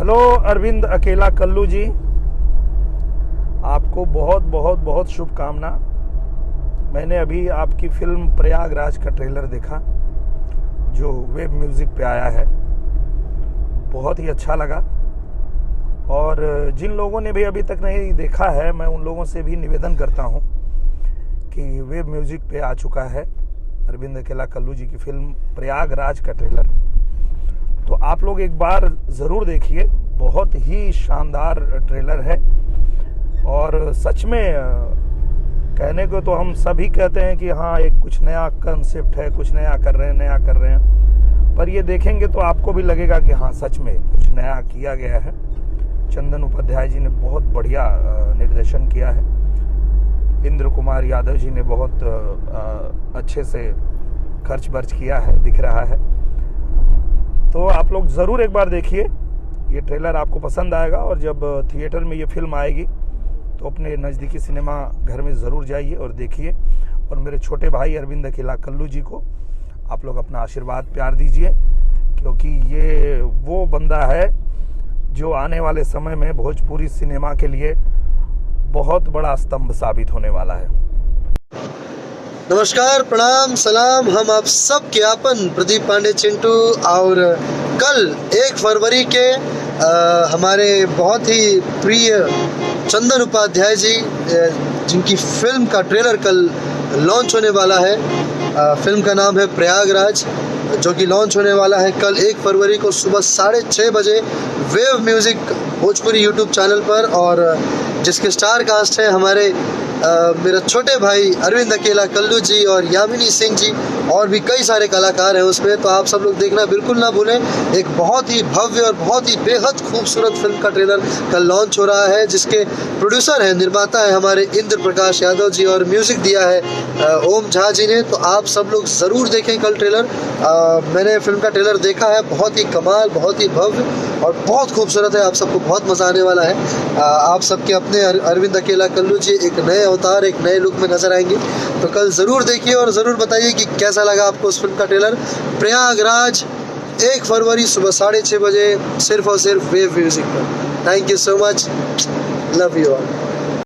Hello Arvind अकेला कल्लू जी, आपको बहुत बहुत बहुत शुभकामना। मैंने अभी आपकी फिल्म प्रयागराज का ट्रेलर देखा जो वेब म्यूज़िक पे आया है, बहुत ही अच्छा लगा। और जिन लोगों ने भी अभी तक नहीं देखा है, मैं उन लोगों से भी निवेदन करता हूं कि वेब म्यूज़िक पे आ चुका है अरविंद अकेला कल्लू जी की फिल्म प्रयागराज का ट्रेलर, तो आप लोग एक बार ज़रूर देखिए। बहुत ही शानदार ट्रेलर है और सच में कहने को तो हम सभी कहते हैं कि हाँ एक कुछ नया कंसेप्ट है, कुछ नया कर रहे हैं, पर ये देखेंगे तो आपको भी लगेगा कि हाँ सच में कुछ नया किया गया है। चंदन उपाध्याय जी ने बहुत बढ़िया निर्देशन किया है, इंद्र कुमार यादव जी ने बहुत अच्छे से खर्च बर्च किया है, दिख रहा है। तो आप लोग ज़रूर एक बार देखिए, ये ट्रेलर आपको पसंद आएगा। और जब थिएटर में ये फिल्म आएगी तो अपने नज़दीकी सिनेमा घर में ज़रूर जाइए और देखिए। और मेरे छोटे भाई अरविंद अकेला कल्लू जी को आप लोग अपना आशीर्वाद प्यार दीजिए, क्योंकि ये वो बंदा है जो आने वाले समय में भोजपुरी सिनेमा के लिए बहुत बड़ा स्तंभ साबित होने वाला है। नमस्कार, प्रणाम, सलाम। हम आप सब के आपन प्रदीप पांडे चिंटू। और कल 1 फरवरी के हमारे बहुत ही प्रिय चंदन उपाध्याय जी, जिनकी फिल्म का ट्रेलर कल लॉन्च होने वाला है। फिल्म का नाम है प्रयागराज, जो कि लॉन्च होने वाला है कल 1 फरवरी को सुबह 6:30 बजे wave music Bhojpuri YouTube channel पर। और जिसके स्टार कास्ट है हमारे मेरा छोटे भाई अरविंद अकेला कल्लू जी और यामिनी सिंह जी, और भी कई सारे कलाकार हैं उसमें। तो आप सब लोग देखना बिल्कुल ना भूलें। एक बहुत ही भव्य और बहुत ही बेहद खूबसूरत फिल्म का ट्रेलर कल लॉन्च हो रहा है, जिसके प्रोड्यूसर हैं, निर्माता है हमारे इंद्र प्रकाश यादव जी, और म्यूज़िक दिया है ओम झा जी ने। तो आप सब लोग ज़रूर देखें कल ट्रेलर। मैंने फिल्म का ट्रेलर देखा है, बहुत ही कमाल, बहुत ही भव्य और बहुत खूबसूरत है। आप सबको बहुत मज़ा आने वाला है। आप सबके अपने अरविंद अकेला कल्लू जी एक नए अवतार, एक नए लुक में नजर आएंगे। तो कल ज़रूर देखिए और ज़रूर बताइए कि कैसा लगा आपको उस फिल्म का ट्रेलर। प्रयागराज 1 फरवरी सुबह 6:30 बजे सिर्फ और सिर्फ वेव म्यूज़िक पर। Thank you so much, love you all.